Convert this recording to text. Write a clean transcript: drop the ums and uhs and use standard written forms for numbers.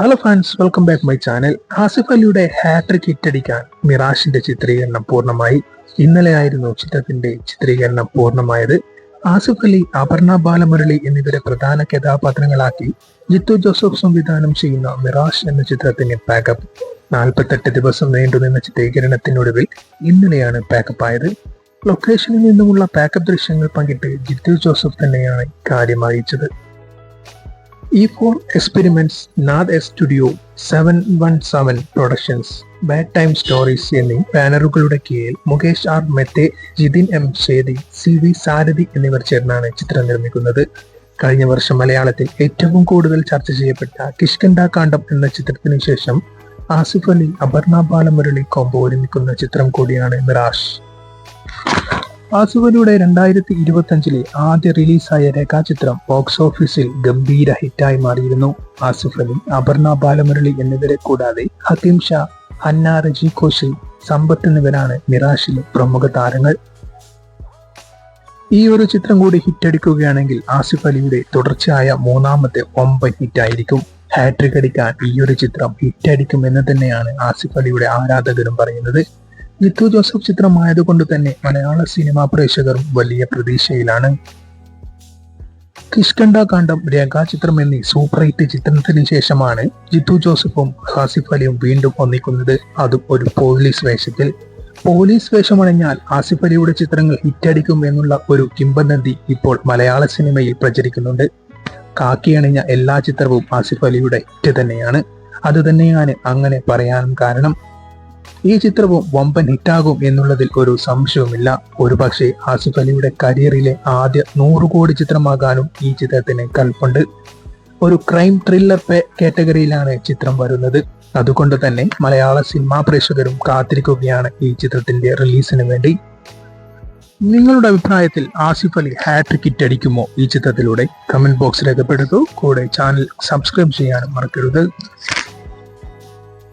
Hello friends, welcome back my channel. Asif അലിയുടെ hat trick ഹിറ്റടിക്കാൻ മിറാഷിന്റെ ചിത്രീകരണം പൂർണ്ണമായി. ഇന്നലെയായിരുന്നു ചിത്രത്തിന്റെ ചിത്രീകരണം പൂർണ്ണമായത്. ആസിഫ് അലി, അപർണ ബാലമുരളി എന്നിവരെ പ്രധാന കഥാപാത്രങ്ങളാക്കി ജിത്തു ജോസഫ് സംവിധാനം ചെയ്യുന്ന മിറാഷ് എന്ന ചിത്രത്തിന്റെ പാക്കപ്പ് 48 ദിവസം നീണ്ടുനിന്ന ചിത്രീകരണത്തിനൊടുവിൽ ഇന്നലെയാണ് പാക്കപ്പ് ആയത്. ലൊക്കേഷനിൽ നിന്നുമുള്ള പാക്കപ്പ് ദൃശ്യങ്ങൾ പങ്കിട്ട് ജിത്തു ജോസഫ് തന്നെയാണ് ഇക്കാര്യം അറിയിച്ചത്. E4 Experiments, Nad studio, 717 productions, bad time stories എന്നീ ബാനറുകളുടെ കീഴിൽ Mukesh R Mehta, Jithin M Sethi, CV Sarathi എന്നിവർ ചേർന്നാണ് ചിത്രം നിർമ്മിക്കുന്നത്. കഴിഞ്ഞ വർഷം മലയാളത്തിൽ ഏറ്റവും കൂടുതൽ ചർച്ച ചെയ്യപ്പെട്ട കിഷ്കിന്ധ കാണ്ഡം എന്ന ചിത്രത്തിനു ശേഷം ആസിഫ് അലി, അപർണ ബാലമുരളി കോംബോ ഒരുമിക്കുന്ന ചിത്രം കൂടിയാണ് മിറാഷ്. ആസിഫ് അലിയുടെ 2025 ആദ്യ റിലീസായ രേഖാചിത്രം ബോക്സ് ഓഫീസിൽ ഗംഭീര ഹിറ്റായി മാറിയിരുന്നു. ആസിഫ് അലി, അപർണ ബാലമുരളി എന്നിവരെ കൂടാതെ ഹക്കീം ഷാ, ഹന്ന റജി കോശി, സമ്പത്ത് എന്നിവരാണ് മിറാഷിലെ പ്രമുഖ താരങ്ങൾ. ഈ ഒരു ചിത്രം കൂടി ഹിറ്റടിക്കുകയാണെങ്കിൽ ആസിഫ് അലിയുടെ തുടർച്ചയായ മൂന്നാമത്തെ വമ്പൻ ഹിറ്റായിരിക്കും. ഹാട്രിക് അടിക്കാൻ ഈ ഒരു ചിത്രം ഹിറ്റടിക്കും എന്ന് തന്നെയാണ് ആസിഫ് അലിയുടെ ആരാധകരും പറയുന്നത്. ജിത്തു ജോസഫ് ചിത്രമായതുകൊണ്ട് തന്നെ മലയാള സിനിമാ പ്രേക്ഷകരും വലിയ പ്രതീക്ഷയിലാണ്. കിഷ്കിന്ധ കാണ്ഡം, രേഖാചിത്രം എന്നീ സൂപ്പർ ഹിറ്റ് ചിത്രത്തിന് ശേഷമാണ് ജിത്തു ജോസഫും ആസിഫ് അലിയും വീണ്ടും ഒന്നിക്കുന്നത്, അതും ഒരു പോലീസ് വേഷത്തിൽ. പോലീസ് വേഷമണിഞ്ഞാൽ ആസിഫ് അലിയുടെ ചിത്രങ്ങൾ ഹിറ്റടിക്കും എന്നുള്ള ഒരു കിംവദന്തി ഇപ്പോൾ മലയാള സിനിമയിൽ പ്രചരിക്കുന്നുണ്ട്. കാക്കി അണിഞ്ഞ എല്ലാ ചിത്രവും ആസിഫ് അലിയുടെ ഹിറ്റ് തന്നെയാണ്. അത് തന്നെയാണ് അങ്ങനെ പറയാനും കാരണം. ഈ ചിത്രവും വമ്പൻ ഹിറ്റാകും എന്നുള്ളതിൽ ഒരു സംശയവുമില്ല. ഒരുപക്ഷെ ആസിഫ് അലിയുടെ കരിയറിലെ ആദ്യ 100 കോടി ചിത്രമാകാനും ഈ ചിത്രത്തിന് കൽപ്പുണ്ട്. ഒരു ക്രൈം ത്രില്ലർ കാറ്റഗറിയിലാണ് ചിത്രം വരുന്നത്. അതുകൊണ്ട് തന്നെ മലയാള സിനിമാ പ്രേക്ഷകരും കാത്തിരിക്കുകയാണ് ഈ ചിത്രത്തിന്റെ റിലീസിന് വേണ്ടി. നിങ്ങളുടെ അഭിപ്രായത്തിൽ ആസിഫ് അലി ഹാട്രിക് ഹിറ്റ് അടിക്കുമോ ഈ ചിത്രത്തിലൂടെ? കമന്റ് ബോക്സ് രേഖപ്പെടുത്തൂ. കൂടെ ചാനൽ സബ്സ്ക്രൈബ് ചെയ്യാനും മറക്കരുത്.